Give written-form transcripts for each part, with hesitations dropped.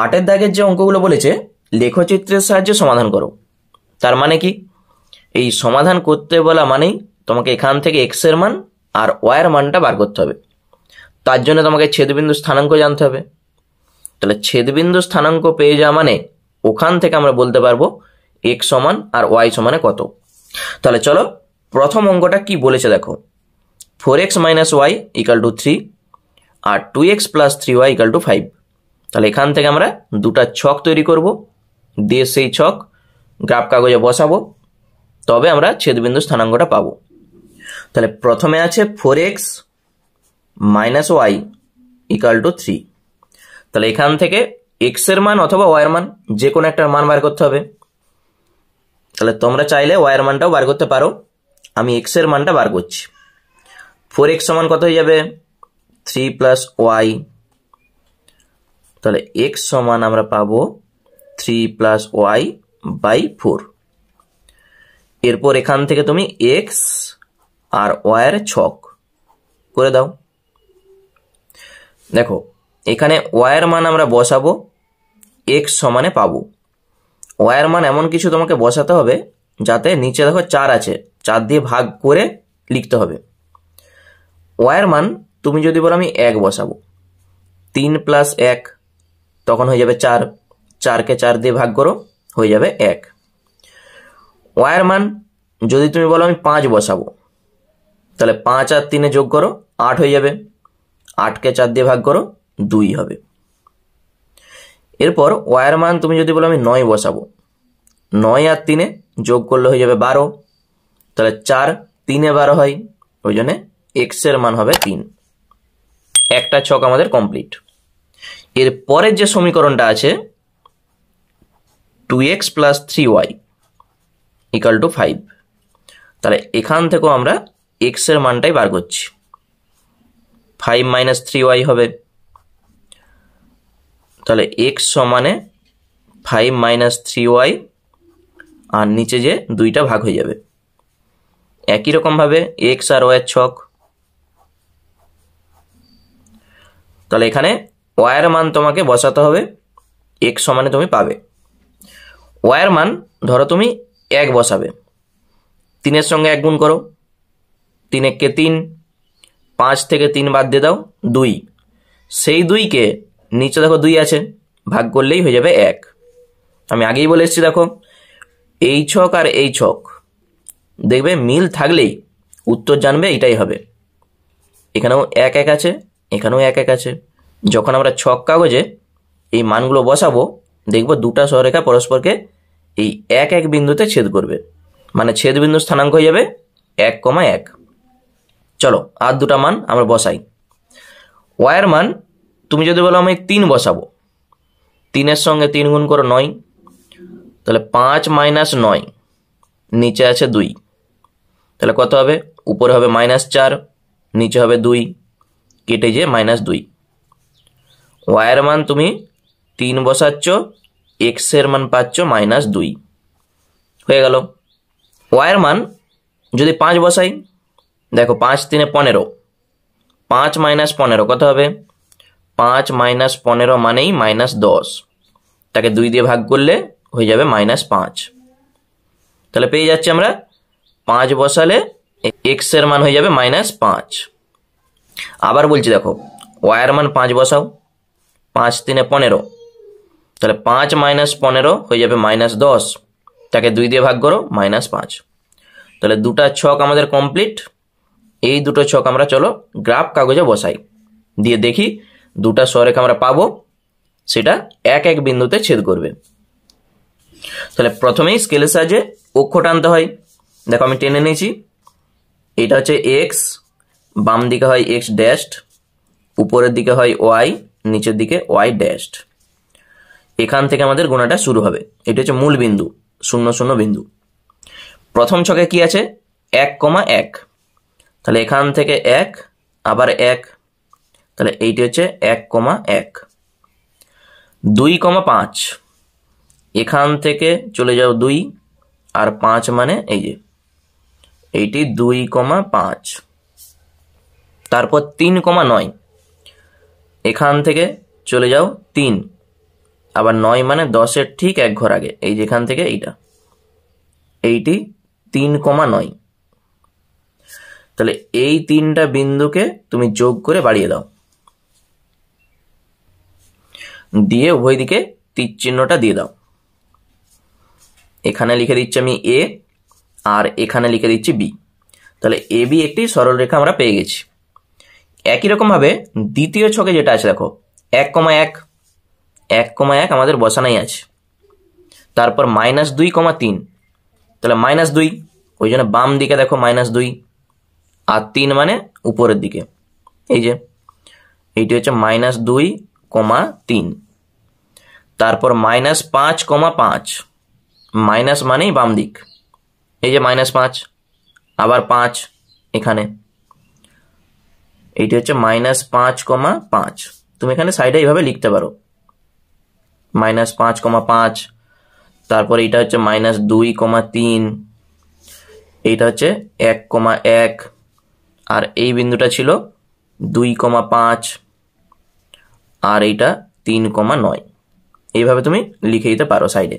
8 দাগের যে অঙ্কগুলো বলেছে লেখচিত্রের সাহায্যে সমাধান করো, তার মানে কি এই সমাধান করতে বলা মানেই তোমাকে এখান থেকে এক্স এর মান আর ওয়াই এর মানটা বার করতে হবে। তার জন্য তোমাকে ছেদবিন্দু স্থানাঙ্ক জানতে হবে। তাহলে ছেদবিন্দু স্থানাঙ্ক পেয়ে যাওয়া মানে ওখান থেকে আমরা বলতে পারবো এক্স সমান আর ওয়াই সমানে কত। তাহলে চলো প্রথম অঙ্কটা কি বলেছে দেখো, 4x - y = 3 আর 2x + 3y = 5। তাহলে এখান থেকে আমরা দুটা ছক তৈরি করব, দিয়ে সেই ছক গ্রাফ কাগজে বসাবো, তবে আমরা ছেদবিন্দু স্থানাঙ্কটা পাবো। তাহলে প্রথমে আছে 4x - y = 3। তাহলে এখান থেকে x এর মান অথবা y এর মান যে কোনো একটা মান বার করতে হবে। তাহলে তোমরা চাইলে y এর মানটাও বার করতে পারো, আমি x এর মানটা বার করছি। 4x সমান কত হয়ে যাবে 3 + y। তাহলে x সমান আমরা পাবো 3 + y/4। এরপর এখান থেকে তুমি x আর y এর ছক করে দাও। দেখো এখানে y এর মান আমরা বসাবো, x সমানে পাবো। y এর মান এমন কিছু তোমাকে বসাতে হবে যাতে নিচে দেখো 4 আছে, 4 দিয়ে ভাগ করে লিখতে হবে। y এর মান তুমি যদি বলো আমি 1 বসাবো, 3 + 1 তখন হয়ে যাবে 4, 4কে 4 দিয়ে ভাগ করো হয়ে যাবে 1। y এর মান যদি তুমি বলো আমি 5 বসাবো, তাহলে 5 আর 3 যোগ করো 8 হয়ে যাবে, 8কে 4 দিয়ে ভাগ করো 2 হবে। এরপর y এর মান তুমি যদি বলো আমি 9 বসাবো, 9 আর 3 যোগ করলে হয়ে যাবে 12, তাহলে 4 3 12 হয়, ওই জন্য x এর মান হবে 3। একটা ছক আমাদের কমপ্লিট। এর পরের যে সমীকরণটা আছে 2x + 3y = 5। তাহলে এখান থেকেও আমরা x এর মানটাই বার করছি, 5 - 3y হবে। তাহলে x সমানে 5 - 3y আর নিচে যে 2টা ভাগ হয়ে যাবে। একই রকম ভাবে x আর y এর ছক। তাহলে এখানে y এর মান তোমাকে বসাতে হবে, x সমানে তুমি পাবে। y এর মান ধরো তুমি 1 বসাবে, 3 এর সঙ্গে 1 গুণ করো, 3 × 1 = 3, 5 থেকে 3 বাদ দিয়ে দাও 2, সেই 2কে নিচে দেখো 2 আছে, ভাগ করলেই হয়ে যাবে 1। আমি আগেই বলে এসেছি দেখো এই ছক আর এই ছক দেখবে মিল থাকলেই উত্তর জানবে এটাই হবে। এখানেও 1 1 আছে, এখানেও 1 1 আছে। যখন আমরা ছক কাগজে এই মানগুলো বসাবো দেখবো দুটা সরলরেখা পরস্পরকে এই 1 1 বিন্দুতে ছেদ করবে, মানে ছেদবিন্দু স্থানাঙ্ক হয়ে যাবে 1, 1। চলো আর দুটা মান আমরা বসাই। y এর মান তুমি যদি বলো আমি 3 বসাবো, 3 এর সঙ্গে 3 গুণ করো 9, তাহলে 5 - 9, নিচে আছে 2, তাহলে কত হবে উপরে হবে -4, নিচে হবে 2, কেটে যে -2। y এর মান তুমি 3 বসাচ্ছ, x এর মান পাচ্ছ -2 হয়ে গেল। y এর মান যদি 5 বসাই, দেখো 5 × 3 = 15, 5 - 15 কত হবে 5 - 15 মানেই -10, তাকে 2 দিয়ে ভাগ করলে হয়ে যাবে -5। তাহলে পেয়ে যাচ্ছি আমরা 5 বসালে x এর মান হয়ে যাবে -5। আবার বলছি দেখো y এর মান 5 বসাও, 5 × 3 = 15, তাহলে 5 - 15 হয়ে যাবে -10, তাকে 2 দিয়ে ভাগ করো -5। তাহলে দুটা ছক আমাদের কমপ্লিট। এই দুটো ছক আমরা চলো গ্রাফ কাগজে বসাই, দিয়ে দেখি দুটা সরলরেখা আমরা পাবো সেটা 1 1 বিন্দুতে ছেদ করবে। তাহলে প্রথমেই স্কেলের সাহায্যে অক্ষ টানতে হয়। দেখো আমি টেনে নিয়েছি, এটা হচ্ছে x, বাম দিকে হয় x ড্যাশড, উপরের দিকে হয় y, নিচের দিকে y ড্যাশড। এখান থেকে আমাদের গোনাটা শুরু হবে। এটা হচ্ছে মূল বিন্দু, 0 0 বিন্দু। প্রথম ছকে কি আছে 1, 1, তাহলে এখান থেকে 1 আবার 1, তাহলে এইটি হচ্ছে 1, 1। 2, 5, এখান থেকে চলে যাও 2 আর 5 মানে এই যে এইটি 2, 5। তারপর 3, 9, এখান থেকে চলে যাও 3 আবার 9 মানে 10-এর ঠিক এক ঘর আগে, এই যেখান থেকে এইটি 3,9। তাহলে এই তিনটা বিন্দুকে তুমি যোগ করে বাড়িয়ে দাও, দিয়ে উভয় দিকে তীর চিহ্নটা দিয়ে দাও। এখানে লিখে দিচ্ছি আমি এ, আর এখানে লিখে দিচ্ছি বি। তাহলে এ বি একটি সরলরেখা আমরা পেয়ে গেছি। একই রকম ভাবে দ্বিতীয় ছকে যেটা আছে দেখো 1,1 আমাদের বসানোই আছে। তারপর -2,3, তাহলে -2, ওই জন্য বাম দিকে দেখো -2, আর 3 মানে উপরের দিকে, এই যে এইটি হচ্ছে -2,3। তারপর -5,5, মাইনাস মানেই বাম দিক, এই যে -5, আবার 5 এখানে, এইটি হচ্ছে -5,5। তুমি এখানে সাইডে এইভাবে লিখতে পারো -5,5। তারপর এইটা হচ্ছে -2,3, এইটা হচ্ছে 1,1, আর এই বিন্দুটা ছিল 2,5, আর এইটা 3,9। এইভাবে তুমি লিখে দিতে পারো সাইডে।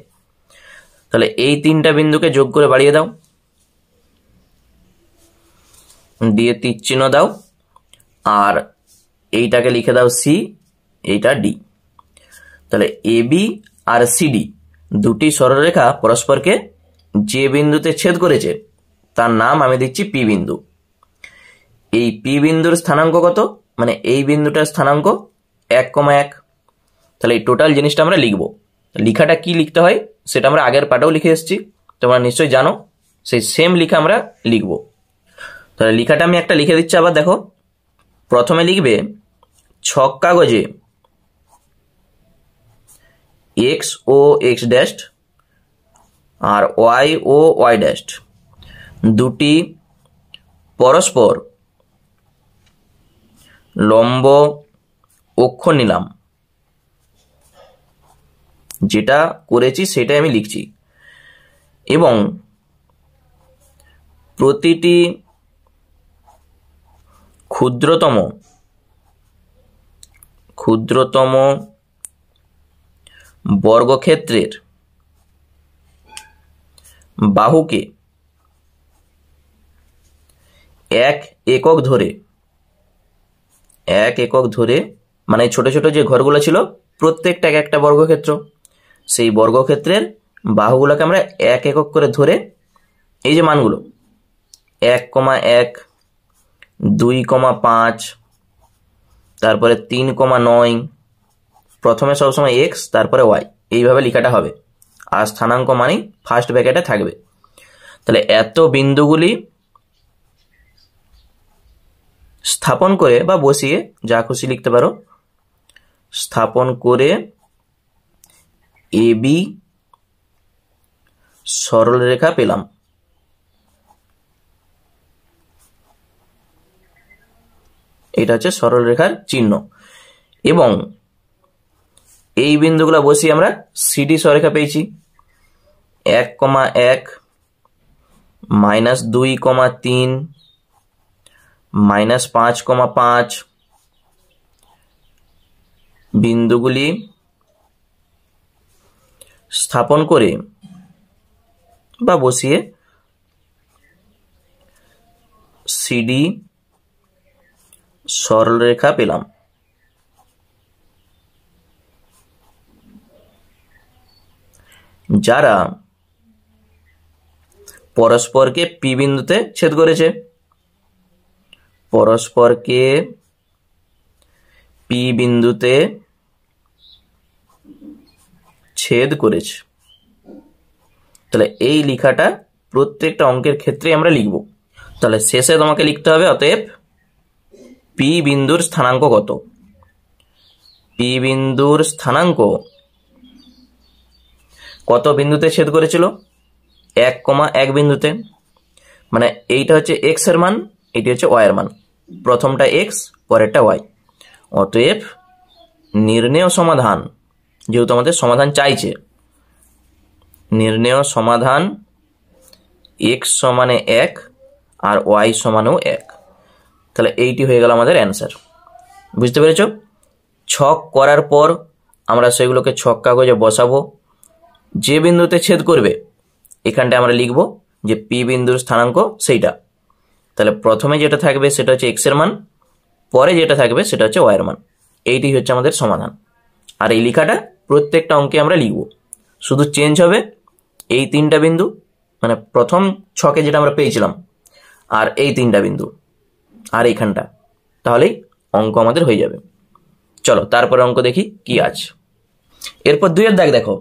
তাহলে এই তিনটা বিন্দুকে যোগ করে বাড়িয়ে দাও, দিয়ে তীর চিহ্ন দাও, আর এইটাকে লিখে দাও সি, এইটা ডি। তাহলে এ বি আর সিডি দুটি সরলরেখা পরস্পরকে যে বিন্দুতে ছেদ করেছে তার নাম আমি দিচ্ছি পি বিন্দু। এই পি বিন্দুর স্থানাঙ্ক কত, মানে এই বিন্দুটার স্থানাঙ্ক 1,1। তাহলে এই টোটাল জিনিসটা আমরা লিখবো। লিখাটা কি লিখতে হয় সেটা আমরা আগের পাঠেও লিখে এসেছি, তোমরা নিশ্চয়ই জানো। সেই সেম লিখা আমরা লিখবো। তাহলে লিখাটা আমি একটা লিখে দিচ্ছি আবার দেখো। প্রথমে লিখবে ছক কাগজে এক্স ও এক্স ড্যাশ আর ওয়াই ও ওয়াই ড্যাশ দুটি পরস্পর লম্ব অক্ষ নিলাম। যেটা করেছি সেটাই আমি লিখছি, এবং প্রতিটি ক্ষুদ্রতম বর্গক্ষেত্রের বাহুকে 1 একক ধরে, মানে ছোট ছোট যে ঘরগুলো ছিল প্রত্যেকটা একটা বর্গক্ষেত্র, সেই বর্গক্ষেত্রের বাহুগুলোকে আমরা 1 একক করে ধরে এই যে মানগুলো 1,1, 2,5, তারপরে 3,9, প্রথমে সবসময় এক্স তারপরে ওয়াই, এইভাবে লেখাটা হবে। আর স্থানাঙ্ক মানেই ফার্স্ট ব্র্যাকেটে থাকবে। তাহলে এত বিন্দুগুলি স্থাপন করে বা বসিয়ে যা খুশি লিখতে পারো, স্থাপন করে এ বি সরলরেখা পেলাম। এটা হচ্ছে সরলরেখার চিহ্ন। এবং এই বিন্দুগুলো বসিয়ে আমরা সিডি সরলরেখা পেয়েছি। 1,1, -2,3, -5,5 বিন্দুগুলি স্থাপন করে বা বসিয়ে সিডি সরলরেখা পেলাম। যারা পরস্পরকে পি বিন্দুতে ছেদ করেছে, পরস্পরকে পি বিন্দুতে ছেদ করেছে। তাহলে এই লেখাটা প্রত্যেকটা অঙ্কের ক্ষেত্রে আমরা লিখব। তাহলে শেষে তোমাকে লিখতে হবে অতএব পি বিন্দুর স্থানাঙ্ক কত। পি বিন্দুর স্থানাঙ্ক কত বিন্দুতে ছেদ করেছিল? 1,1 বিন্দুতে। মানে এইটা হচ্ছে এক্স এর মান, এটি হচ্ছে ওয়াই এর মান। প্রথমটা এক্স, পরেরটা ওয়াই। অতএব নির্ণেয় সমাধান, যেহেতু আমাদের সমাধান চাইছে, নির্ণেয় সমাধান এক্স সমানে 1 আর ওয়াই সমানেও 1। তাহলে এইটি হয়ে গেল আমাদের অ্যান্সার। বুঝতে পেরেছ? ছক করার পর আমরা সেগুলোকে ছক কাগজে বসাবো। যে বিন্দুতে ছেদ করবে এখানটায় আমরা লিখব যে পি বিন্দুর স্থানাঙ্ক সেইটা। তাহলে প্রথমে যেটা থাকবে সেটা হচ্ছে এক্স এর মান, পরে যেটা থাকবে সেটা হচ্ছে ওয়াই এর মান। এইটি হচ্ছে আমাদের সমাধান। আর এই লেখাটা প্রত্যেকটা অঙ্কে আমরা লিখব, শুধু চেঞ্জ হবে এই তিনটা বিন্দু, মানে প্রথম ছকে যেটা আমরা পেয়েছিলাম, আর এই তিনটা বিন্দু আর এইখানটা, তাহলেই অঙ্ক আমাদের হয়ে যাবে। চলো তারপরে অঙ্ক দেখি কি আছে। এরপর 2 এর দাগ দেখো,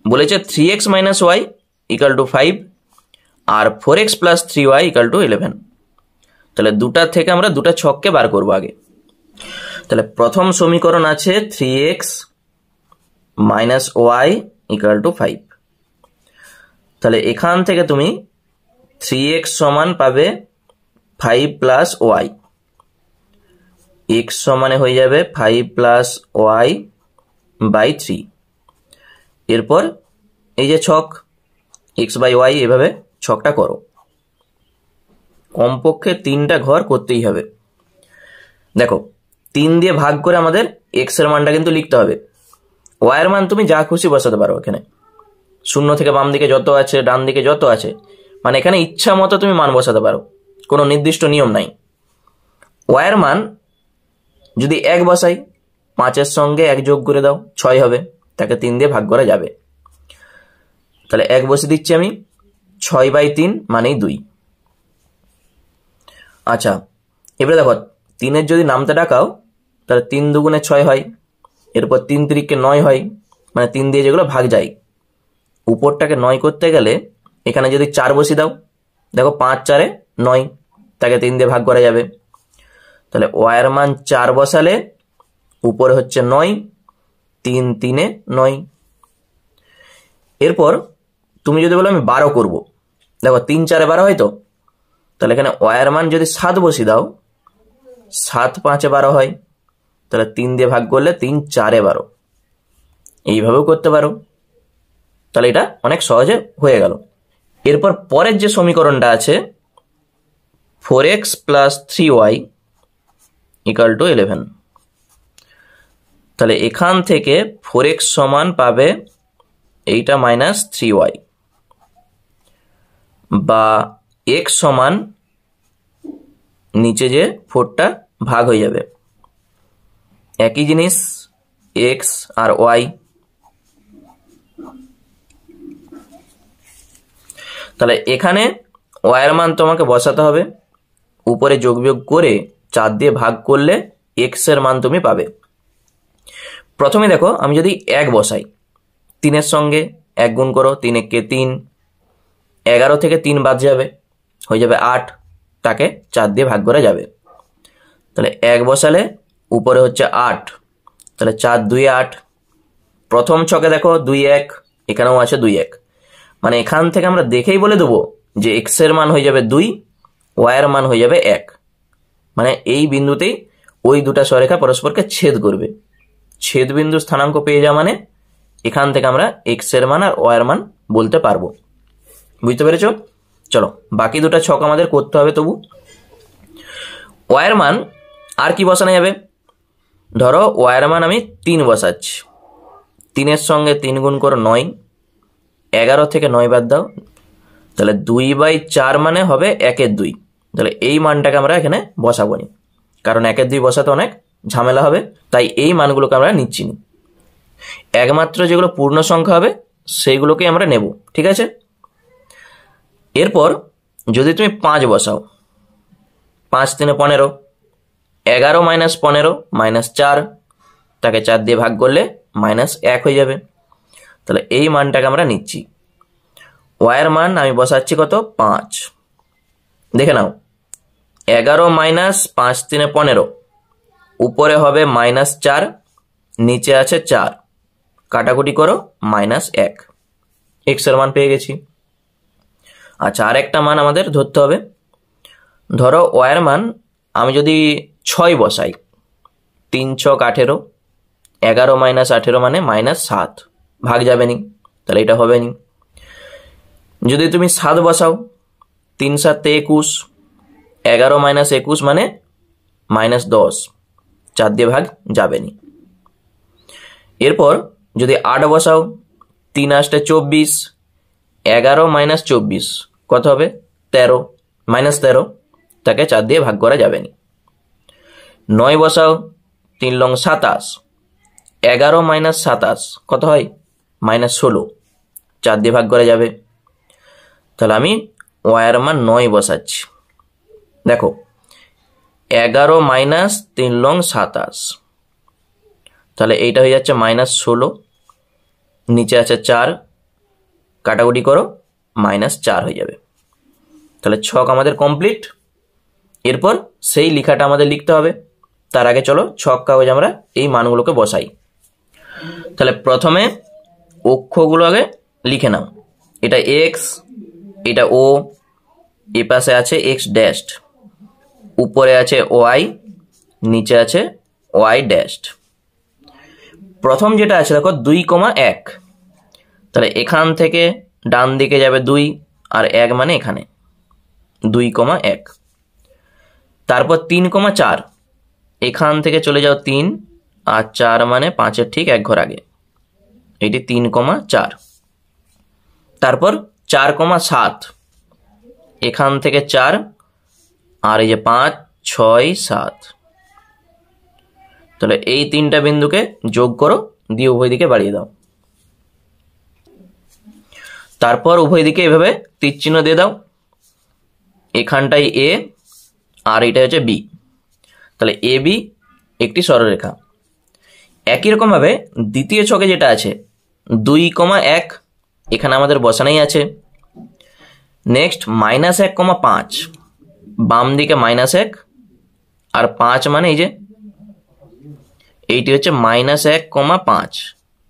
বলেছে 3x minus Y equal to 5 আর 4x plus 3y equal to 11। তাহলে দুটার থেকে আমরা দুটা ছককে বার করবো আগে। তাহলে প্রথম সমীকরণ আছে 3x minus Y equal to 5। তাহলে এখান থেকে তুমি 3x সমান পাবে 5 প্লাস ওয়াই, এক্স সমানে হয়ে যাবে 5 প্লাস ওয়াই বাই 3। এরপর এই যে ছক এক্স বাই ওয়াই, এভাবে ছকটা করো। কমপক্ষে 3টা ঘর করতেই হবে। দেখো 3 দিয়ে ভাগ করে আমাদের এক্স এর মানটা কিন্তু লিখতে হবে। ওয়াই এর মান তুমি যা খুশি বসাতে পারো, এখানে শূন্য থেকে বাম দিকে যত আছে, ডান দিকে যত আছে, মানে এখানে ইচ্ছা মতো তুমি মান বসাতে পারো, কোনো নির্দিষ্ট নিয়ম নাই। ওয়াই এর মান যদি 1 বসাই, 5-এর সঙ্গে 1 যোগ করে দাও, 6 হবে, তাকে 3 দিয়ে ভাগ করা যাবে। তাহলে 1 বসে দিচ্ছি আমি, 6/3 মানেই 2। আচ্ছা, এবারে দেখো 3-এর যদি নামতে ডাকাও তাহলে 3 দুগুণে 6 হয়, এরপর 3 3-কে 9 হয়, মানে 3 দিয়ে যেগুলো ভাগ যায়। উপরটাকে 9 করতে গেলে এখানে যদি 4 বসিয়ে দাও, দেখো 5-4-এ 9, তাকে 3 দিয়ে ভাগ করা যাবে। তাহলে ওয়াই এর মান 4 বসালে উপরে হচ্ছে 9, 3 3-এ 9। এরপর তুমি যদি বলো আমি 12 করব, দেখো 3 4-এ 12 হয় তো, তাহলে এখানে ওয়াই এর মান যদি 7 বসিয়ে দাও, 7 5-এ 12 হয়, তাহলে 3 দিয়ে ভাগ করলে 3 4-এ 12। এইভাবেও করতে পারো, তাহলে এটা অনেক সহজে হয়ে গেল। এরপর পরের যে সমীকরণটা আছে 4x plus 3y equal to 11। তাহলে এখান থেকে 4x সমান পাবে এইটা মাইনাস 3y, বা x সমান নিচে যে 4টা ভাগ হয়ে যাবে, একই জিনিস x আর y। তাহলে এখানে y এর মান তোমাকে বসাতে হবে, উপরে যোগ বিয়োগ করে 4 দিয়ে ভাগ করলে x এর মান তুমি পাবে। প্রথমে দেখো আমি যদি 1 বসাই, 3-এর সঙ্গে 1 গুণ করো, 3 1-কে 3, 11 থেকে 3 বাদ যাবে, হয়ে যাবে 8, তাকে 4 দিয়ে ভাগ করা যাবে। তাহলে 1 বসালে উপরে হচ্ছে 8, তাহলে 4 2 8। প্রথম ছকে দেখো 2 1, এখানেও আছে 2 1, মানে এখান থেকে আমরা দেখেই বলে দেবো যে এক্স এর মান হয়ে যাবে 2, ওয়াই এর মান হয়ে যাবে 1। মানে এই বিন্দুতেই ওই দুটা সরেখা পরস্পরকে ছেদ করবে। ছেদ বিন্দু স্থানাঙ্ক পেয়ে যাওয়া মানে এখান থেকে আমরা এক্স এর মান আর ওয়াই এর মান বলতে পারবো। বুঝতে পেরেছো? চলো বাকি দুটা ছক আমাদের করতে হবে। তবু ওয়াই এর মান আর কি বসানো যাবে? ধরো ওয়াই এর মান আমি 3 বসাচ্ছি, 3-এর সঙ্গে 3 গুণ করো 9, 11 থেকে 9 বাদ দাও, তাহলে 2/4 মানে হবে 1/2। তাহলে এই মানটাকে আমরা এখানে বসাবো নি, কারণ 1/2 বসাতে অনেক ঝামেলা হবে, তাই এই মানগুলোকে আমরা নিচ্ছি না। একমাত্র যেগুলো পূর্ণ সংখ্যা হবে সেইগুলোকে আমরা নেব, ঠিক আছে? এরপর যদি তুমি 5 বসাও, 5 3-এ 15, 11 মাইনাস 15 মাইনাস 4, তাকে 4 দিয়ে ভাগ করলে -1 হয়ে যাবে। তাহলে এই মানটাকে আমরা নিচ্ছি। ওয়াই এর মান আমি বসাচ্ছি কত? 5। দেখে নাও, 11 মাইনাস 5 3-এ 15, উপরে হবে -4, নিচে আছে 4, কাটাকুটি করো -1, এক্স এর মান পেয়ে গেছি। আচ্ছা, আর একটা মান আমাদের ধরতে হবে। ধরো ওয়াই এর মান আমি যদি 6 বসাই, 3 6 18, 11 মাইনাস 18 মানে -7, ভাগ যাবে নি, তাহলে এটা হবে নি। যদি তুমি 7 বসাও, 3 7 21, 11 মাইনাস 21 মানে -10, 4 দিয়ে ভাগ যাবে নি। এরপর যদি 8 বসাও, 3 8 24, 11 মাইনাস 24 কত হবে? 13, -13, তাকে 4 দিয়ে ভাগ করা যাবে না। 9 বসাও, 3 লং 27, 11 মাইনাস 27 কত হয়? -16, 4 দিয়ে ভাগ করা যাবে। তাহলে আমি ওয়াইয়ের মান 9 বসাচ্ছি। দেখো 11 মাইনাস 3 লং 27, তাহলে এইটা হয়ে যাচ্ছে -16, নিচে আছে 4, কাটাকুটি করো, -4 হয়ে যাবে। তাহলে ছক আমাদের কমপ্লিট। এরপর সেই লেখাটা আমাদের লিখতে হবে। তার আগে চলো ছক কাগজে আমরা এই মানগুলোকে বসাই। তাহলে প্রথমে অক্ষগুলো আগে লিখে নাও। এটা এক্স, এটা ও, এ পাশে আছে এক্স ড্যাশড, উপরে আছে ওয়াই, নিচে আছে ওয়াই ড্যাশড। প্রথম যেটা আছে দেখো 2,1, তাহলে এখান থেকে ডান দিকে যাবে 2 আর 1 মানে এখানে 2,1। তারপর 3,4, এখান থেকে চলে যাও 3 আর 4 মানে 5-এর ঠিক 1 ঘর আগে, এটি 3,4। তারপর 4,7, এখান থেকে 4 আর এই যে 5 6 7, তাহলে এই 3টা বিন্দুকে যোগ করো, দিয়ে উভয় দিকে বাড়িয়ে দাও। তারপর উভয় দিকে এভাবে তীর চিহ্ন দিয়ে দাও। এখানটাই এ আর এটা হচ্ছে বি, তাহলে এ বি একটি সরলরেখা। একই রকম ভাবে দ্বিতীয় ছকে যেটা আছে 2,1, এখানে আমাদের বসানোই আছে। নেক্সট -1,5, বাম দিকে -1 আর 5 মানে এই যে এইটি হচ্ছে -1,5,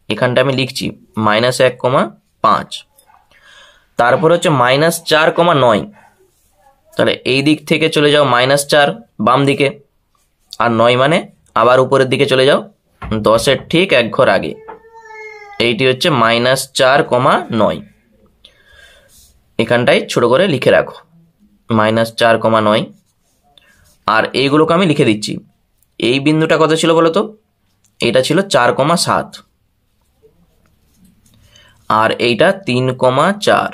এখানটা আমি লিখছি -1,5। তারপর হচ্ছে -4,9, তাহলে এই দিক থেকে চলে যাও -4 বাম দিকে, আর 9 মানে আবার উপরের দিকে চলে যাও 10-এর ঠিক 1 ঘর আগে, এইটি হচ্ছে -4,9। এখানটায় ছোট করে লিখে রাখো -4,9। আর এইগুলোকে আমি লিখে দিচ্ছি। এই বিন্দুটা কত ছিল বলো তো? এটা ছিল 4,7, আর এইটা 3,4,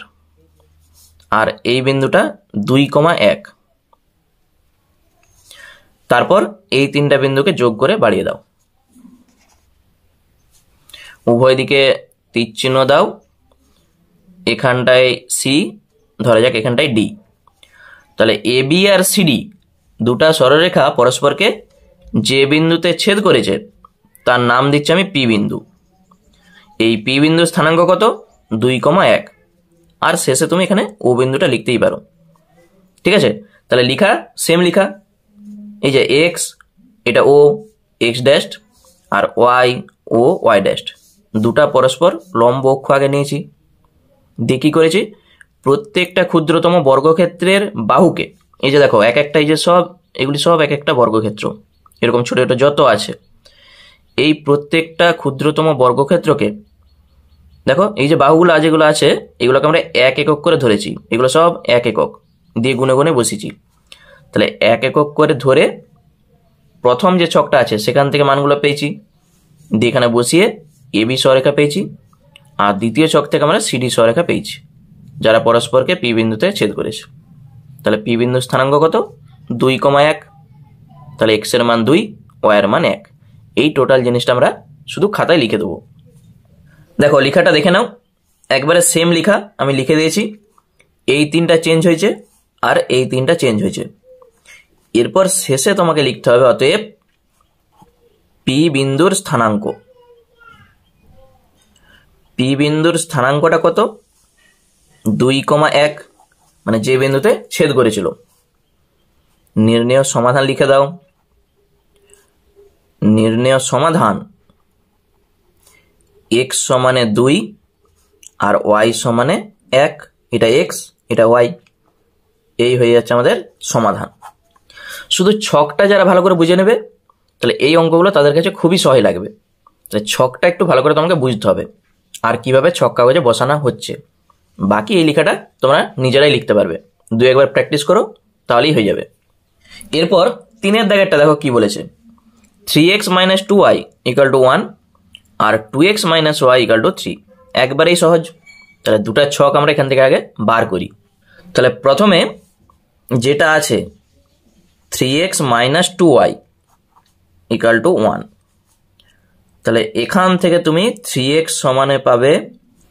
আর এই বিন্দুটা 2,1। তারপর এই 3টা বিন্দুকে যোগ করে বাড়িয়ে দাও, উভয় দিকে তীর চিহ্ন দাও। এখানটায় সি, ধরা যাক এখানটায় ডি। তাহলে এ বি আর সিডি দুটা সরলরেখা পরস্পরকে যে বিন্দুতে ছেদ করেছে তার নাম দিচ্ছি আমি পি বিন্দু। এই পি বিন্দুর স্থানাঙ্ক কত? 2,1, আর শেষে তুমি এখানে ও বিন্দুটা লিখতেই পারো। ঠিক আছে, তাহলে লিখা সেম লিখা। এই যে এক্স, এটা ও এক্স ড্যাশড, আর ওয়াই ও ওয়াই ড্যাশড, দুটা পরস্পর লম্ব অক্ষ আগে নিয়েছি। দিয়ে কি করেছি? প্রত্যেকটা ক্ষুদ্রতম বর্গক্ষেত্রের বাহুকে, এই যে দেখো এক একটা, এই যে সব এগুলি সব এক একটা বর্গক্ষেত্র, এরকম ছোট ছোট যত আছে, এই প্রত্যেকটা ক্ষুদ্রতম বর্গক্ষেত্রকে দেখো, এই যে বাহুগুলো যেগুলো আছে এগুলোকে আমরা 1 একক করে ধরেছি, এগুলো সব 1 একক দিয়ে গুনে গুনে বসিয়েছি। তাহলে 1 একক করে ধরে প্রথম যে ছকটা আছে সেখান থেকে মানগুলো পেয়েছি, দিয়ে এখানে বসিয়ে এ বি সরেখা পেয়েছি, আর দ্বিতীয় ছক থেকে আমরা সিডি সরেখা পেয়েছি, যারা পরস্পরকে পি বিন্দুতে ছেদ করেছে। তাহলে পি বিন্দুর স্থানাঙ্ক কত? 2,1। তাহলে এক্স এর মান 2, ওয়াই এর মান 1। এই টোটাল জিনিসটা আমরা শুধু খাতায় লিখে দেবো। দেখো লেখাটা দেখে নাও, একবারে সেম লেখা আমি লিখে দিয়েছি। এই 3টা চেঞ্জ হয়েছে আর এই 3টা চেঞ্জ হয়েছে। এরপর শেষে তোমাকে লিখতে হবে অতএব পি বিন্দুর স্থানাঙ্ক। পি বিন্দুর স্থানাঙ্কটা কত? 2,1, মানে যে বিন্দুতে ছেদ করেছিল। নির্ণেয় সমাধান লিখে দাও। নির্ণেয় সমাধান x সমানে 2 আর y সমানে 1, এটা x এটা y, এই হয়ে যাচ্ছে আমাদের সমাধান। শুধু ছকটা যারা ভালো করে বুঝে নেবে তাহলে এই অঙ্কগুলো তাদের কাছে খুবই সহজ লাগবে। তাহলে ছকটা একটু ভালো করে তোমাকে বুঝতে হবে আর কিভাবে ছক কাগজে বসানো হচ্ছে। বাকি এই লেখাটা তোমরা নিজেরাই লিখতে পারবে, 2 একবার প্র্যাকটিস করো তাহলেই হয়ে যাবে। এরপর 3-এর দাগেরটা দেখো কি বলেছে, 3x - 2y = 1 আর 2x minus Y equal to 3। একবারেই সহজ। তাহলে দুটা ছক আমরা এখান থেকে আগে বার করি। তাহলে প্রথমে যেটা আছে 3x minus 2y equal to 1, তাহলে এখান থেকে তুমি 3x সমানে পাবে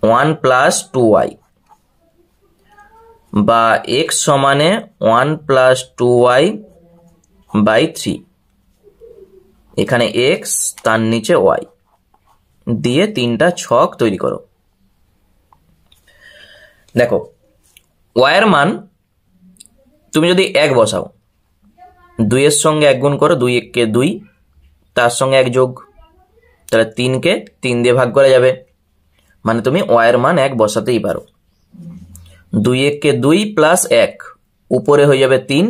1 প্লাস 2y, বা x সমানে 1 প্লাস 2y বাই 3। এখানে x, তার নিচে y দিয়ে তিনটা ছক তৈরি করো। দেখো y এর মান তুমি যদি 1 বসাও, 2 এর সঙ্গে 1 গুণ করো, 2 কে 2, তার সঙ্গে 1 যোগ, তাহলে 3 কে 3 দিয়ে ভাগ করা যাবে, মানে তুমি y এর মান 1 বসাতেই পারো। 2 কে 2 প্লাস 1, উপরে হয়ে যাবে 3,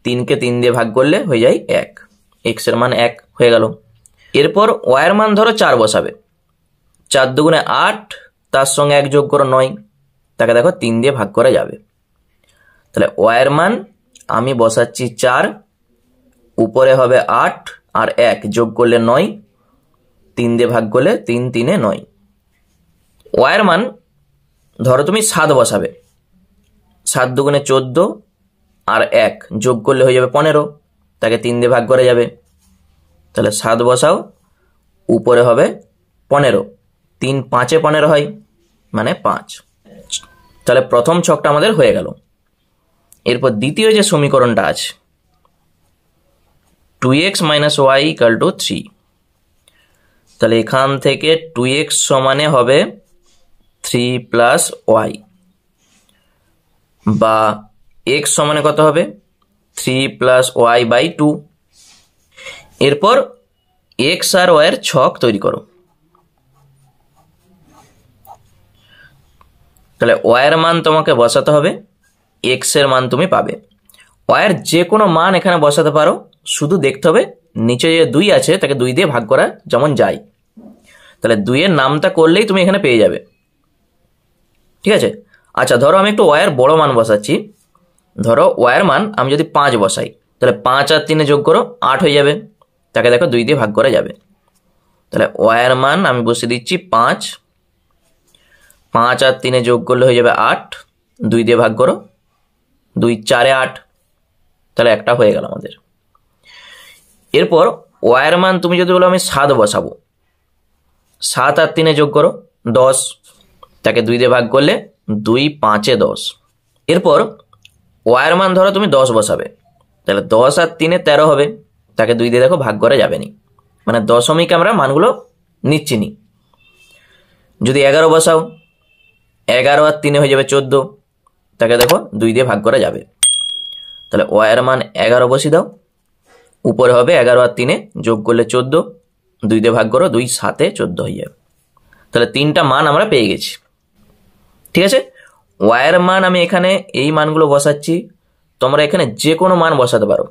3 কে 3 দিয়ে ভাগ করলে হয়ে যায় 1, x এর মান 1 হয়ে গেল। এরপর y এর মান ধরো 4 বসাবে, 4 দুগুণে 8, তার সঙ্গে 1 যোগ করো 9, তাকে দেখো 3 দিয়ে ভাগ করা যাবে। তাহলে y এর মান আমি বসাচ্ছি 4, উপরে হবে 8 আর 1 যোগ করলে 9, 3 দিয়ে ভাগ করলে 3 3 9। y এর মান ধরো তুমি 7 বসাবে, 7 দুগুণে 14 আর 1 যোগ করলে হয়ে যাবে 15, তাকে 3 দিয়ে ভাগ করা যাবে। তাহলে 7 বসাও, উপরে হবে 15, 3 5 15 হয়, মানে 5। তাহলে প্রথম ছকটা আমাদের হয়ে গেল। এরপর দ্বিতীয় যে সমীকরণটা আছে 2x minus Y equal to 3, তাহলে এখান থেকে 2x সমানে হবে 3 প্লাস ওয়াই, বা x সমানে কত হবে 3 প্লাস ওয়াই বাই 2। এরপর x আর y এর ছক তৈরি করো। তাহলে y এর মান তোমাকে বসাতে হবে, x এর মান তুমি পাবে। y এর যে কোনো মান এখানে বসাতে পারো, শুধু দেখতে হবে নিচে যে 2 আছে তাকে 2 দিয়ে ভাগ করা যেমন যায়। তাহলে 2 এর নামটা করলেই তুমি এখানে পেয়ে যাবে। ঠিক আছে। আচ্ছা, ধরো আমি একটু y এর বড় মান বসাচ্ছি। ধরো y এর মান আমি যদি 5 বসাই, তাহলে 5 আর 3 যোগ করো 8 হয়ে যাবে, তাকে দেখো 2 দিয়ে ভাগ করা যাবে। তাহলে y এর মান আমি বসিয়ে দিচ্ছি 5, 5 আর 3 যোগ করলে হয়ে যাবে 8, 2 দিয়ে ভাগ করো, 2 4 8, তাহলে একটা হয়ে গেল আমাদের। এরপর y এর মান তুমি যদি বলো আমি 7 বসাবো, 7 আর 3 যোগ করো 10, তাকে 2 দিয়ে ভাগ করলে 2 5 10। এরপর y এর মান ধরো তুমি 10 বসাবে, তাহলে 10 আর 3 13 হবে, তাকে 2 দিয়ে দেখো ভাগ করা যাবে না, মানে দশমিক আমরা মানগুলো নিচ্ছি নি। যদি 11 বসাও, 11 আর 3 হয়ে যাবে 14, তাকে দেখো 2 দিয়ে ভাগ করা যাবে। তাহলে y এর মান 11 বসিয়ে দাও, উপরে হবে 11 আর 3 যোগ করলে 14, 2 দিয়ে ভাগ করো, 2 7 14 হয়ে যাবে। তাহলে তিনটা মান আমরা পেয়ে গেছি। ঠিক আছে। y এর মান আমি এখানে এই মানগুলো বসাচ্ছি, তোমরা এখানে যে কোনো মান বসাতে পারো।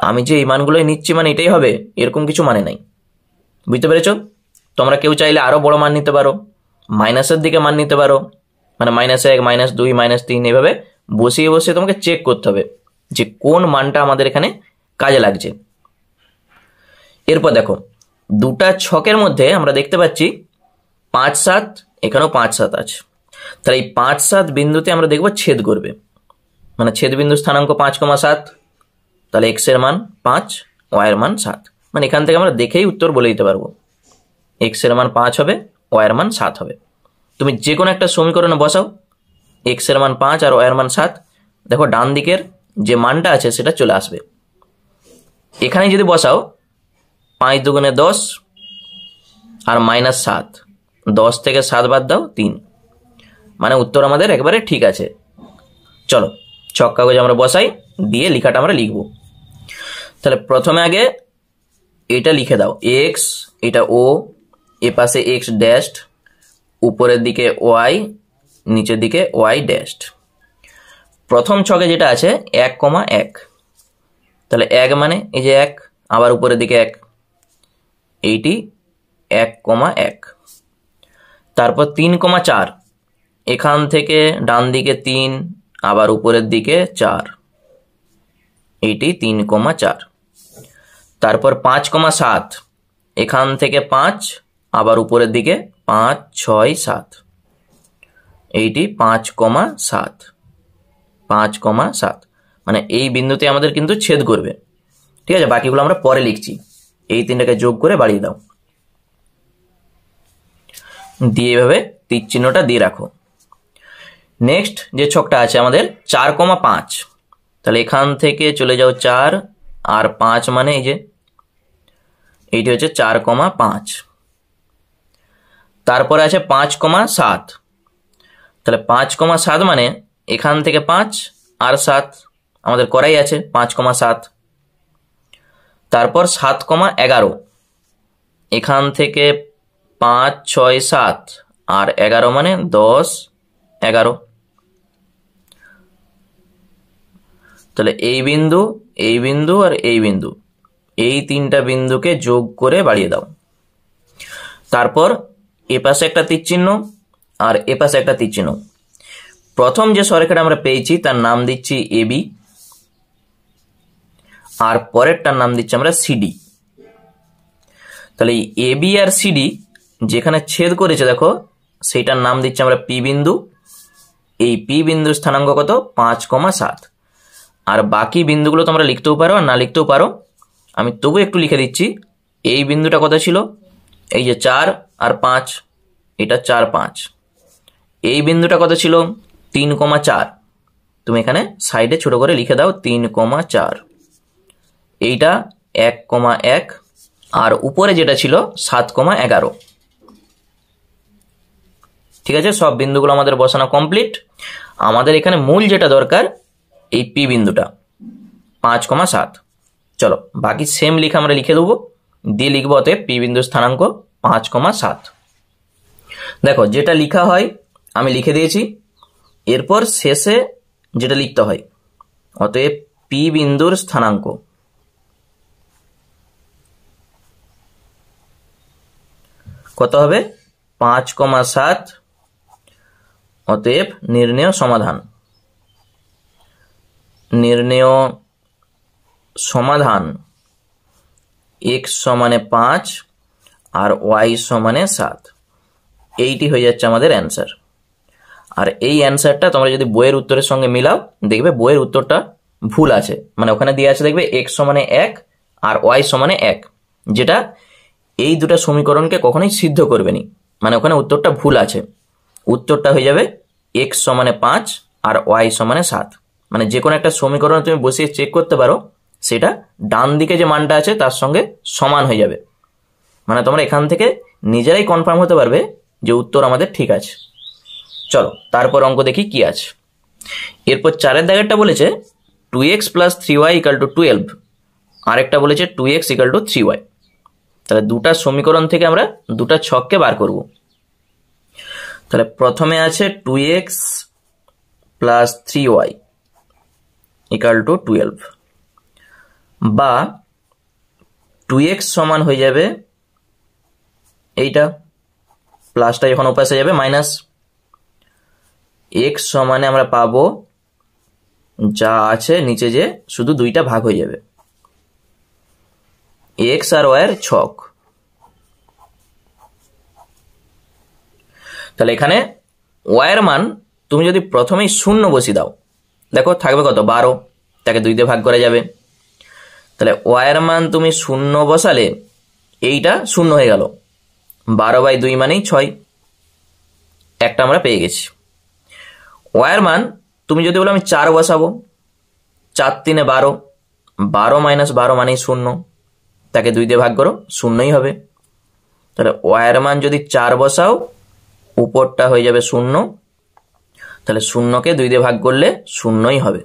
আমি যে এই মানগুলোই নিচ্ছি মানে এটাই হবে এরকম কিছু মানে নাই। বুঝতে পেরেছো? তোমরা কেউ চাইলে আরো বড় মান নিতে পারো, মাইনাসের দিকে মান নিতে পারো, মানে -1 -2 -3, এভাবে বসিয়ে বসিয়ে তোমাকে চেক করতে হবে যে কোন মানটা আমাদের এখানে কাজে লাগছে। এরপর দেখো দুটা ছকের মধ্যে আমরা দেখতে পাচ্ছি 5 7, এখানেও 5 7 আছে। তাহলে এই 5 7 বিন্দুতে আমরা দেখবো ছেদ করবে, মানে ছেদ বিন্দু স্থানাঙ্ক 5,7, তাহলে x এর মান 5, y এর মান 7, মানে এখান থেকে আমরা দেখেই উত্তর বলে দিতে পারবো x এর মান 5 হবে, y এর মান 7 হবে। তুমি যে কোনো একটা সমীকরণে বসাও, x এর মান 5 আর y এর মান 7, দেখো ডান দিকের যে মানটা আছে সেটা চলে আসবে। এখানে যদি বসাও 5 দুগুণে 10 আর -7, 10 থেকে 7 বাদ দাও 3, মানে উত্তর আমাদের একবারে ঠিক আছে। চলো ছক কাগজ আমরা বসাই, দিয়ে লেখাটা আমরা লিখবো। তাহলে প্রথমে আগে এটা লিখে দাও, x, এটা o, এ পাশে x ড্যাশড, উপরের দিকে y, নিচের দিকে y ড্যাশড। প্রথম ছকে যেটা আছে 1,1, তাহলে 1 মানে এই যে 1, আবার উপরের দিকে 1, এইটি 1,1। তারপর 3,4, এখান থেকে ডান দিকে 3, আবার উপরের দিকে 4, এইটি 3,4। তারপর 5,7, এখান থেকে 5, আবার উপরের দিকে 5, 6, 7, এইটি 5,7, 5,7, মানে এই বিন্দুতে আমাদের কিন্তু ছেদ করবে। ঠিক আছে, বাকিগুলো আমরা পরে লিখছি। এই তিনটাকে যোগ করে বাড়িয়ে দাও, দিয়ে এভাবে তীর চিহ্নটা দিয়ে রাখো। নেক্সট যে ছকটা আছে আমাদের 4,5, তাহলে এখান থেকে চলে যাও 4 আর 5, মানে এই যে এইটি হচ্ছে 4,5। তারপরে আছে 5,7, তাহলে 5,7 মানে এখান থেকে 5 আর 7 আমাদের করাই আছে 5,7। তারপর 7,11, এখান থেকে 5, 6, 7 আর 11 মানে 10, 11। তাহলে এই বিন্দু, এই বিন্দু আর এই বিন্দু, এই তিনটা বিন্দুকে যোগ করে বাড়িয়ে দাও। তারপর এপাশে একটা তীর চিহ্ন আর এপাশে একটা তীর চিহ্ন। প্রথম যে সরেখাটা আমরা পেয়েছি তার নাম দিচ্ছি এবি, আর পরেরটার নাম দিচ্ছি আমরা সিডি। তাহলে এই এবি আর সিডি যেখানে ছেদ করেছে দেখো, সেইটার নাম দিচ্ছি আমরা পি বিন্দু। এই পি বিন্দুর স্থানাঙ্ক কত? 5,7। আর বাকি বিন্দুগুলো তোমরা লিখতেও পারো আর না লিখতেও পারো, আমি তবু একটু লিখে দিচ্ছি। এই বিন্দুটা কত ছিল? এই যে 4 আর 5, এটা 4, 5। এই বিন্দুটা কত ছিল? 3,4, তুমি এখানে সাইডে ছোট করে লিখে দাও 3,4। এইটা 1,1, আর উপরে যেটা ছিল 7,11। ঠিক আছে, সব বিন্দুগুলো আমাদের বসানো কমপ্লিট। আমাদের এখানে মূল যেটা দরকার এই পি বিন্দুটা 5,7। চলো বাকি সেম লিখে আমরা লিখে দেবো, দিয়ে লিখবো অতএব পি বিন্দুর স্থানাঙ্ক 5,7। দেখো যেটা লিখা হয় আমি লিখে দিয়েছি, এরপর শেষে যেটা লিখতে হয়, অতএব পি বিন্দুর স্থানাঙ্ক কত হবে? 5,7। অতএব নির্ণেয় সমাধান, নির্ণেয় সমাধান x সমানে 5 আর y সমানে 7। এইটি হয়ে যাচ্ছে আমাদের অ্যান্সার। আর এই অ্যান্সারটা তোমরা যদি বইয়ের উত্তরের সঙ্গে মিলাও, দেখবে বইয়ের উত্তরটা ভুল আছে। মানে ওখানে দিয়ে আছে দেখবে x সমানে 1 আর y সমানে 1, যেটা এই দুটা সমীকরণকে কখনোই সিদ্ধ করবে নি। মানে ওখানে উত্তরটা ভুল আছে। উত্তরটা হয়ে যাবে x সমানে 5 আর y সমানে 7। মানে যে কোনো একটা সমীকরণ তুমি বসিয়ে চেক করতে পারো, সেটা ডান দিকে যে মানটা আছে তার সঙ্গে সমান হয়ে যাবে। মানে তোমরা এখান থেকে নিজেরাই কনফার্ম হতে পারবে যে উত্তর আমাদের ঠিক আছে। চলো তারপর অঙ্ক দেখি কি আছে। এরপর 4 দাগেরটা বলেছে 2x + 3y = 12, আরেকটা বলেছে 2x = 3y। তাহলে দুটা সমীকরণ থেকে আমরা দুটা ছককে বার করব। তাহলে প্রথমে আছে 2x + 3y = 12, বা 2x সমান হয়ে যাবে এইটা, প্লাসটা যখন ওপাশে যাবে মাইনাস, x সমানে আমরা পাবো যা আছে নিচে, যে শুধু দুইটা ভাগ হয়ে যাবে, x আর y এর ছক। তাহলে এখানে y এর মান তুমি যদি প্রথমেই 0 বসিয়ে দাও, দেখো থাকবে কত? 12, তাকে 2 দিয়ে ভাগ করা যাবে। তাহলে y এর মান তুমি 0 বসালে এইটা 0 হয়ে গেল, 12/2 মানেই 6, একটা আমরা পেয়ে গেছি। y এর মান তুমি যদি বলো আমি 4 বসাবো, 4 × 3 = 12, 12 - 12 মানেই 0, তাকে 2 দিয়ে ভাগ করো, 0ই হবে। তাহলে y এর মান যদি 4 বসাও, উপরটা হয়ে যাবে 0, তাহলে 0কে 2 দিয়ে ভাগ করলে 0ই হবে।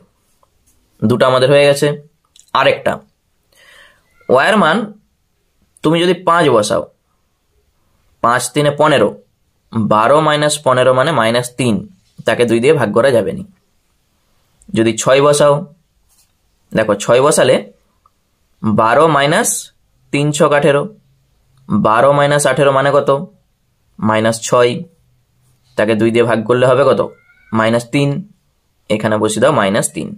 দুটো আমাদের হয়ে গেছে। আরেকটা y এর মান তুমি যদি 5 বসাও, 5 × 3 = 15, 12 - 15 মানে -3, তাকে 2 দিয়ে ভাগ করা যাবে না। যদি 6 বসাও, দেখো 6 বসালে 12 - 3 × 6 = 18, 12 - 18 মানে কত? -6, তাকে 2 দিয়ে ভাগ করলে হবে কত? -3, এখানে বসিয়ে দাও -3।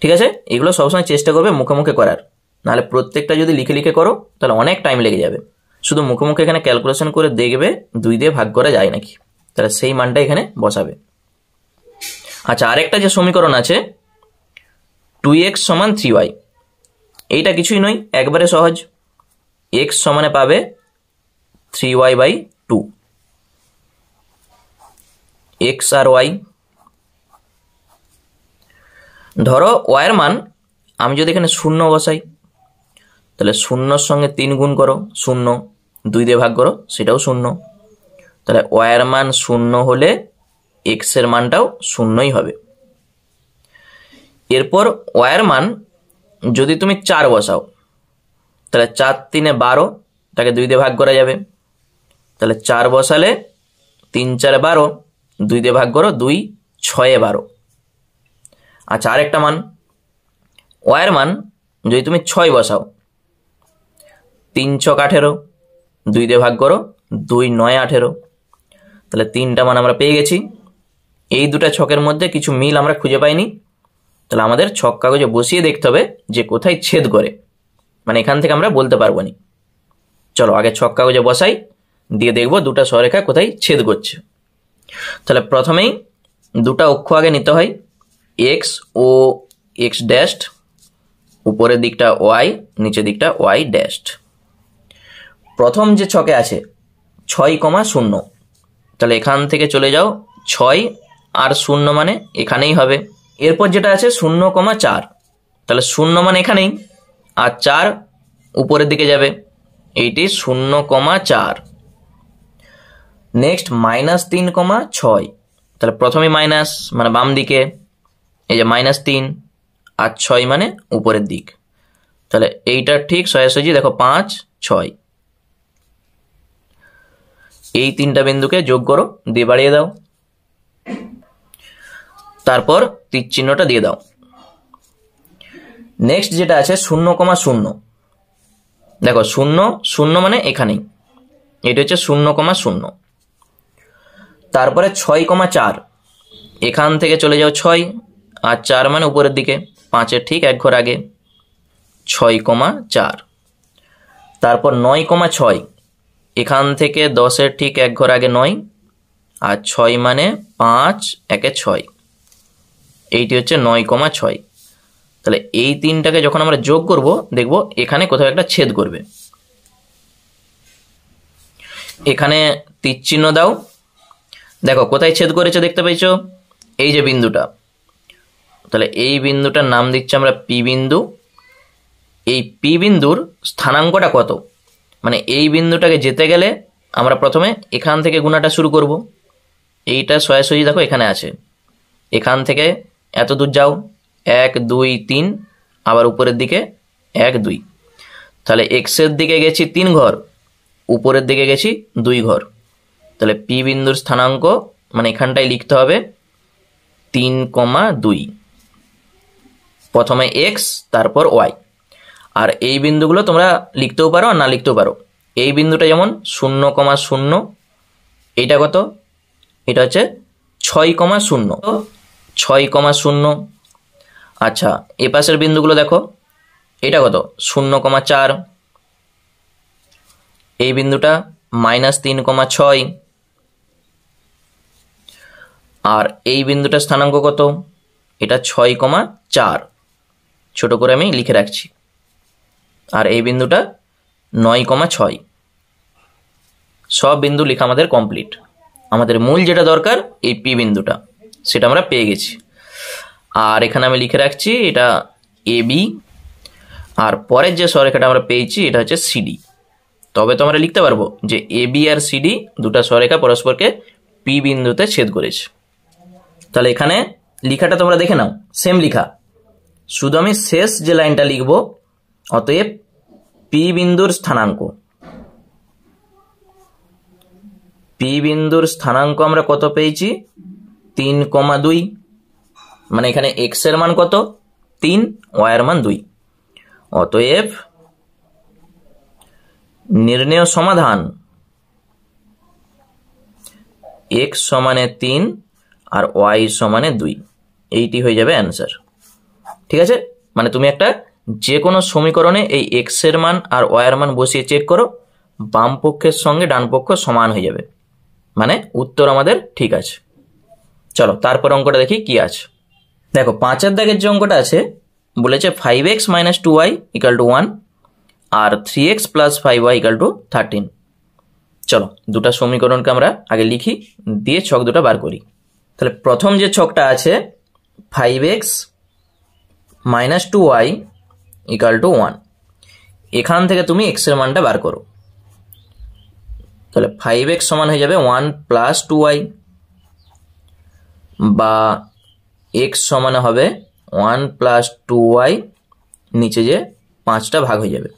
ঠিক আছে, এগুলো সবসময় চেষ্টা করবে মুখে মুখে করার, নাহলে প্রত্যেকটা যদি লিখে লিখে করো তাহলে অনেক টাইম লেগে যাবে। শুধু মুখে মুখে এখানে ক্যালকুলেশন করে দেখবে 2 দিয়ে ভাগ করা যায় নাকি, তাহলে সেই মানটা এখানে বসাবে। আচ্ছা, আরেকটা যে সমীকরণ আছে 2x সমান 3y, এইটা কিছুই নয়, একবারে সহজ। x সমানে পাবে 3y/2, x আর y। ধরো y এর মান আমি যদি এখানে 0 বসাই, তাহলে 0 সঙ্গে 3 গুণ করো, 0, 2 দিয়ে ভাগ করো, সেটাও 0। তাহলে y এর মান 0 হলে x এর মানটাও 0ই হবে। এরপর y এর মান যদি তুমি 4 বসাও, তাহলে 4 3 12, তাকে 2 দিয়ে ভাগ করা যাবে। তাহলে 4 বসালে 3 4 12, 2 দিয়ে ভাগ করো, 2 6 12। আচ্ছা, আরেকটা মান y এর মান যদি তুমি 6 বসাও, 3 6 18, 2 দিয়ে ভাগ করো, 2 9 18। তাহলে 3টা মান আমরা পেয়ে গেছি। এই দুটা ছকের মধ্যে কিছু মিল আমরা খুঁজে পাইনি, তাহলে আমাদের ছক কাগজে বসিয়ে দেখতে হবে যে কোথায় ছেদ করে, মানে এখান থেকে আমরা বলতে পারবো না। চলো আগে ছক কাগজে বসাই, দিয়ে দেখবো দুটা সরেখা কোথায় ছেদ করছে। তাহলে প্রথমেই দুটা অক্ষ আগে নিতে হয়, এক্স ও এক্স ড্যাশড, উপরের দিকটা ওয়াই, নিচের দিকটা ওয়াই ড্যাশড। প্রথম যে ছকে আছে 6,0, তাহলে এখান থেকে চলে যাও, 6 আর 0 মানে এখানেই হবে। এরপর যেটা আছে 0,4, তাহলে 0 মানে এখানেই, আর 4 উপরের দিকে যাবে, এইটি 0,4। নেক্সট -3,6, তাহলে প্রথমে মাইনাস মানে বাম দিকে, এই যে -3 আর 6 মানে উপরের দিক। তাহলে এইটা ঠিক সোজাসুজি দেখো 5 6, এই 3টা বিন্দুকে যোগ করো, দিয়ে বাড়িয়ে দাও, তারপর তীর চিহ্নটা দিয়ে দাও। নেক্সট যেটা আছে 0,0, দেখো 0 0 মানে এখানেই, এটা হচ্ছে 0,0। তারপরে 6,4, এখান থেকে চলে যাও 6 আর 4 মানে উপরের দিকে, 5-এর ঠিক এক ঘর আগে, 6,4। তারপর 9,6, এখান থেকে 10-এর ঠিক এক ঘর আগে 9, আর 6 মানে 5 1 6, এইটি হচ্ছে 9,6। তাহলে এই 3টাকে যখন আমরা যোগ করব, দেখব এখানে কোথাও একটা ছেদ করবে। এখানে তীর চিহ্ন দাও, দেখো কোথায় ছেদ করেছে দেখতে পেয়েছো, এই যে বিন্দুটা। তাহলে এই বিন্দুটার নাম দিচ্ছি আমরা পি বিন্দু। এই পি বিন্দুর স্থানাঙ্কটা কত, মানে এই বিন্দুটাকে যেতে গেলে আমরা প্রথমে এখান থেকে গুণাটা শুরু করব। এইটা সোজাসুজি দেখো এখানে আছে, এখান থেকে এত দূর যাও, 1 2 3, আবার উপরের দিকে 1 2। তাহলে এক্সের দিকে গেছি 3 ঘর, উপরের দিকে গেছি 2 ঘর। তাহলে পি বিন্দুর স্থানাঙ্ক মানে এখানটায় লিখতে হবে 3,2, প্রথমে এক্স তারপর ওয়াই। আর এই বিন্দুগুলো তোমরা লিখতেও পারো আর না লিখতেও পারো। এই বিন্দুটা যেমন 0,0, এইটা কত, এটা হচ্ছে 6,0, 6,0। আচ্ছা, এ পাশের বিন্দুগুলো দেখো, এটা কত 0,4, এই বিন্দুটা -3,6, আর এই বিন্দুটা স্থানাঙ্ক কত, এটা 6,4, ছোট করে আমি লিখে রাখছি। আর এই বিন্দুটা 9,6। সব বিন্দু লেখা আমাদের কমপ্লিট। আমাদের মূল যেটা দরকার এই পি বিন্দুটা, সেটা আমরা পেয়ে গেছি। আর এখানে আমি লিখে রাখছি এটা এ বি, আর পরের যে সরেখাটা আমরা পেয়েছি এটা হচ্ছে সিডি। তবে তো আমরা লিখতে পারবো যে এ বি আর সিডি দুটা সরেখা পরস্পরকে পি বিন্দুতে ছেদ করেছে। তাহলে এখানে লেখাটা তোমরা দেখে নাও, সেম লেখা, শুধু আমি শেষ যে লাইনটা লিখব, অতএব পি বিন্দুর স্থানাঙ্ক, পি বিন্দুর স্থানাঙ্ক আমরা কত পেয়েছি 3,2, মানে এখানে এক্স এর মান কত 3, ওয়াই এর মান 2। অতএব নির্ণেয় সমাধান এক্স সমানে 3 আর ওয়াই সমানে 2, এইটি হয়ে যাবে অ্যান্সার। ঠিক আছে, মানে তুমি একটা যে কোনো সমীকরণে এই এক্স এর মান আর ওয়াই এর মান বসিয়ে চেক করো, বাম পক্ষের সঙ্গে ডান পক্ষ সমান হয়ে যাবে, মানে উত্তর আমাদের ঠিক আছে। চলো তারপর অঙ্কটা দেখি কি আছে। দেখো 5 দাগের যে অঙ্কটা আছে বলেছে 5x - 2y = 1 আর 3x + 5y = 13। চলো দুটা সমীকরণকে আমরা আগে লিখি, দিয়ে ছক দুটা বার করি। তাহলে প্রথম যে ছকটা আছে 5x - 2y = 1, এখান থেকে তুমি x এর মানটা বার করো। তাহলে 5x সমান হয়ে যাবে 1 + 2y, বা x সমান হবে 1 + 2y, নিচে যে 5টা ভাগ হয়ে যাবে।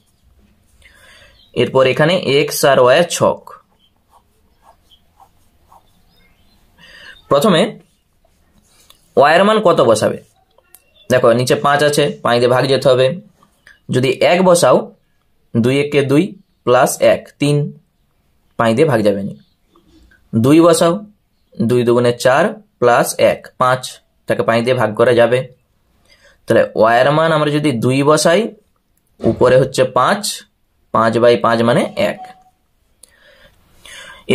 এরপর এখানে x আর y এর ছক। প্রথমে y এর মান কত বসাবে? দেখো নিচে 5 আছে, 5 দিয়ে ভাগ যেতে হবে। যদি 1 বসাও, 2 × 1 = 2 + 1 3, 5 দিয়ে ভাগ যাবে না। 2 বসাও, 2 × 2 = 4 + 1 5, তাকে 5 দিয়ে ভাগ করা যাবে। তাহলে y এর মান আমরা যদি 2 বসাই, উপরে হচ্ছে 5, 5/5 মানে 1।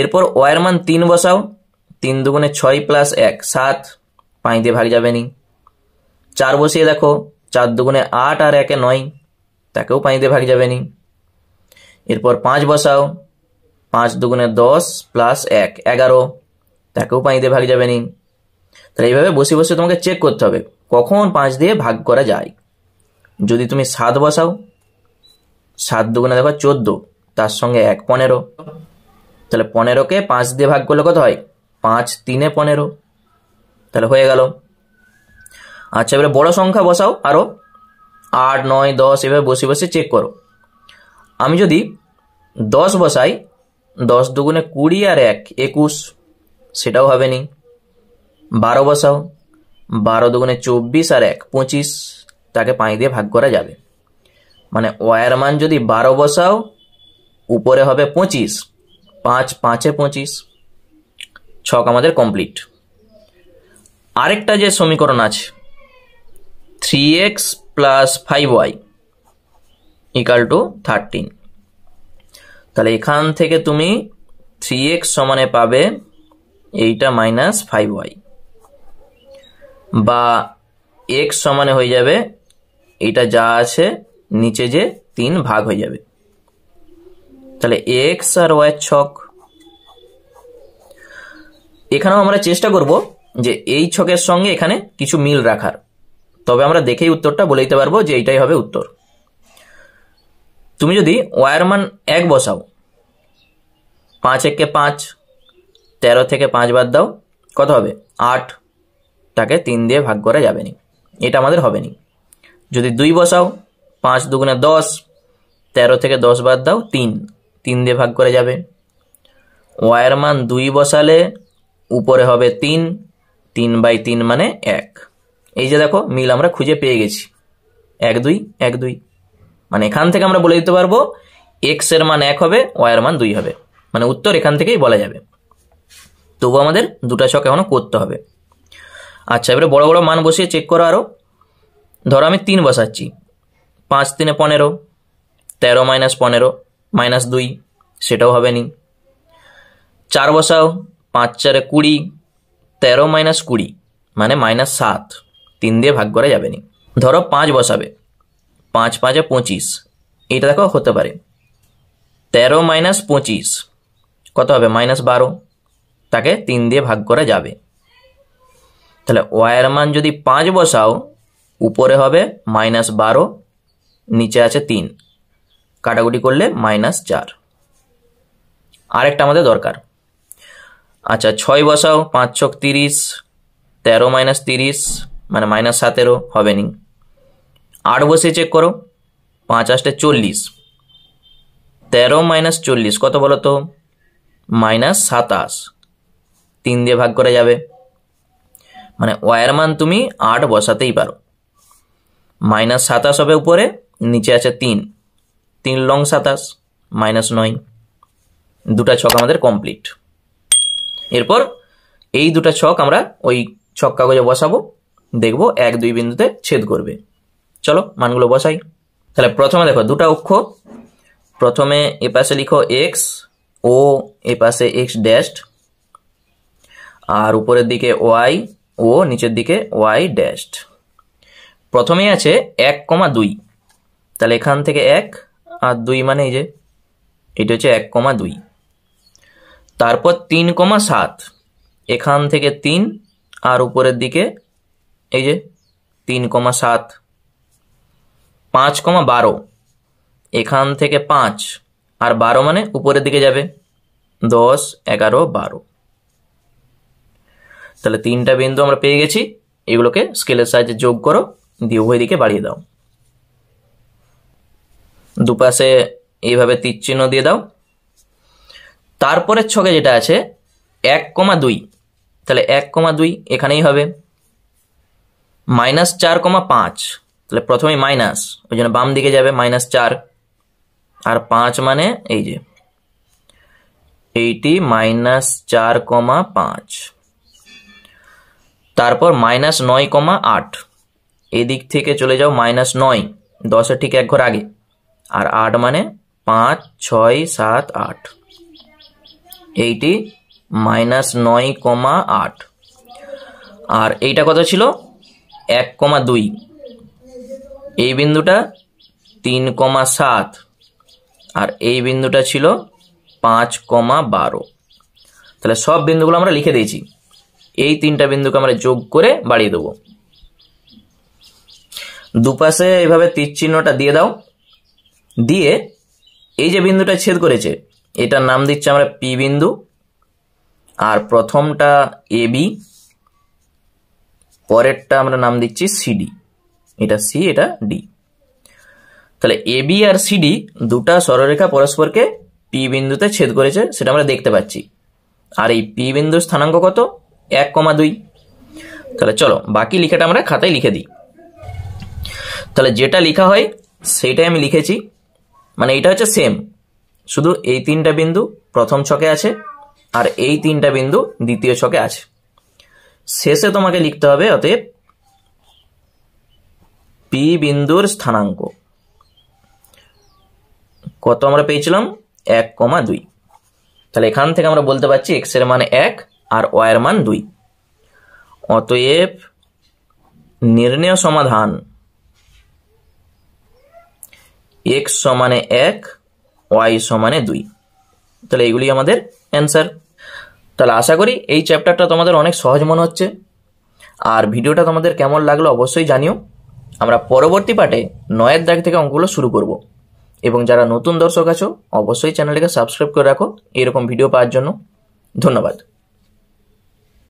এরপর y এর মান 3 বসাও, 3 × 2 = 6 + 1 7, 5 দিয়ে ভাগ যাবে না। 4 বসিয়ে দেখো, 4 × 2 = 8 আর 1 = 9, তাকেও 5 দিয়ে ভাগ যাবে না। এরপর 5 বসাও, 5 × 2 = 10 + 1 11, তাকেও 5 দিয়ে ভাগ যাবে না। তাহলে এইভাবে বসে বসে তোমাকে চেক করতে হবে কখন 5 দিয়ে ভাগ করা যায়। যদি তুমি 7 বসাও, 7 × 2 = দেখো 14, তার সঙ্গে 1 15, তাহলে 15কে 5 দিয়ে ভাগ করলে কত হয়? 5 × 3 = 15, তাহলে হয়ে গেল। আচ্ছা এবারে বড় সংখ্যা বসাও, আরো 8 9 10, এভাবে বসে বসে চেক করো। আমি যদি 10 বসাই, 10 × 2 = 20 আর 1 21, সেটাও হবে না। 12 বসাও, 12 × 2 = 24 আর 1 25, তাকে 5 দিয়ে ভাগ করা যাবে। মানে y এর মান যদি 12 বসাও, উপরে হবে 25, 5 5 × 25, ছক আমাদের কমপ্লিট। আরেকটা যে সমীকরণ আছে 3x + 5y = 13, তাহলে এখান থেকে তুমি 3x সমানে পাবে এইটা -5y, বা x সমানে হয়ে যাবে এইটা যা আছে নিচে যে 3 ভাগ হয়ে যাবে। তাহলে x আর y এর ছক। এখানেও আমরা চেষ্টা করব যে এই ছকের সঙ্গে এখানে কিছু মিল রাখার, তবে আমরা দেখেই উত্তরটা বলে দিতে পারবো যে এইটাই হবে উত্তর। তুমি যদি y এর মান 1 বসাও, 5 × 1 = 5, 13 থেকে 5 বাদ দাও, কত হবে? 8, তাকে 3 দিয়ে ভাগ করা যাবে না, এটা আমাদের হবে না। যদি 2 বসাও, 5 × 2 = 10, 13 থেকে 10 বাদ দাও, 3 দিয়ে ভাগ করা যাবে। y এর মান 2 বসালে উপরে হবে 3, 3/3 মানে 1। এই যে দেখো মিল আমরা খুঁজে পেয়ে গেছি, 1 2 1 2, মানে এখান থেকে আমরা বলে দিতে পারবো x এর মান 1 হবে, y এর মান 2 হবে, মানে উত্তর এখান থেকেই বলা যাবে। তবু আমাদের দুটা ছক এখনো করতে হবে। আচ্ছা এবারে বড় বড় মান বসিয়ে চেক করো আরো। ধরো আমি 3 বসাচ্ছি, 5 × 3 = 15, 13 - 15 - 2, সেটাও হবে না। 4 বসাও, 5 × 4 = 20, 13 - 20 মানে -7, 3 দিয়ে ভাগ করা যাবে না। ধরো 5 বসাবে, 5 × 5 = 25, এটা দেখো হতে পারে। 13 - 25 কত হবে? -12, তাকে 3 দিয়ে ভাগ করা যাবে। তাহলে y এর মান যদি 5 বসাও, উপরে হবে -12, নিচে আছে 3, কাটাকুটি করলে -4। আরেকটা আমাদের দরকার। আচ্ছা 6 বসাও, 5 × 6 = 30, 13 - 30 মানে -17, হবে না। 8 বসিয়ে চেক করো, 5 × 8 = 40, 13 - 40 কত বলো তো? -27, 3 দিয়ে ভাগ করা যাবে। মানে y এর মান তুমি 8 বসাতেই পারো। -27 হবে উপরে, নিচে আছে 3, 3 লং 27 -9। দুটা ছক আমাদের কমপ্লিট। এরপর এই দুটা ছক আমরা ওই ছক কাগজে বসাবো, দেখবো 1 2 বিন্দুতে ছেদ করবে। চলো মানগুলো বসাই। তাহলে প্রথমে দেখো দুটা অক্ষ প্রথমে এ পাশে লিখো এক্স ও এ পাশে এক্স ড্যাশড, আর উপরের দিকে ওয়াই ও নিচের দিকে ওয়াই ড্যাশড। প্রথমেই আছে 1,2, তাহলে এখান থেকে 1 আর 2 মানে এই যে এটা হচ্ছে 1,2। তারপর 3,7, এখান থেকে 3 আর উপরের দিকে এই যে 3,7। 5,12, এখান থেকে 5 আর 12 মানে উপরের দিকে যাবে 10, 11, 12। তাহলে 3টা বিন্দু আমরা পেয়ে গেছি। এগুলোকে স্কেলের সাহায্যে যোগ করো, দিয়ে উভয় দিকে বাড়িয়ে দাও। দুপাশে এইভাবে তীর চিহ্ন দিয়ে দাও। তারপরের ছকে যেটা আছে 1,2, তাহলে 1,2 এখানেই হবে। -4,5, তাহলে প্রথমে মাইনাস, ওই জন্য বাম দিকে যাবে -4 আর 5 মানে এই যে এইটি -4,5। তারপর -9,8, এদিক থেকে চলে যাও -9, 10-এর ঠিক এক ঘর আগে, আর 8 মানে 5, 6, 7, 8, এইটি -9,8। আর এইটা কত ছিল 1,2, এই বিন্দুটা 3,7 আর এই বিন্দুটা ছিল 5,12। তাহলে সব বিন্দুগুলো আমরা লিখে দিয়েছি। এই 3টা বিন্দুকে আমরা যোগ করে বাড়িয়ে দেবো। দুপাশে এইভাবে তীর চিহ্নটা দিয়ে দাও, দিয়ে এই যে বিন্দুটা ছেদ করেছে এটার নাম দিচ্ছি আমরা পি বিন্দু, আর প্রথমটা এ বি, পরেরটা আমরা নাম দিচ্ছি সিডি। এটা সি, এটা ডি। তাহলে এ বি আর সিডি দুটা সরলরেখা পরস্পরকে পি বিন্দুতে ছেদ করেছে, সেটা আমরা দেখতে পাচ্ছি। আর এই পি বিন্দুর স্থানাঙ্ক কত 1,2। তাহলে চলো বাকি লেখাটা আমরা খাতায় লিখে দিই। তাহলে যেটা লেখা হয় সেইটাই আমি লিখেছি, মানে এটা হচ্ছে সেম, শুধু এই 3টা বিন্দু প্রথম ছকে আছে আর এই 3টা বিন্দু দ্বিতীয় ছকে আছে। শেষে তোমাকে লিখতে হবে অতএব পি বিন্দুর স্থানাঙ্ক কত আমরা পেয়েছিলাম 1,2। তাহলে এখান থেকে আমরা বলতে পারছি এক্স এর মান 1 আর ওয়াই এর মান 2। অতএব নির্ণেয় সমাধান এক্স সমানে 1, ওয়াই সমানে 2। তাহলে এইগুলি আমাদের অ্যান্সার। তাহলে আশা করি এই চ্যাপ্টারটা তোমাদের অনেক সহজ মনে হচ্ছে। আর ভিডিওটা তোমাদের কেমন লাগলো অবশ্যই জানিও। আমরা পরবর্তী পার্টে 9-এর দাগ থেকে অঙ্কগুলো শুরু করব। এবং যারা নতুন দর্শক আছো অবশ্যই চ্যানেলটিকে সাবস্ক্রাইব করে রাখো এরকম ভিডিও পাওয়ার জন্য। ধন্যবাদ।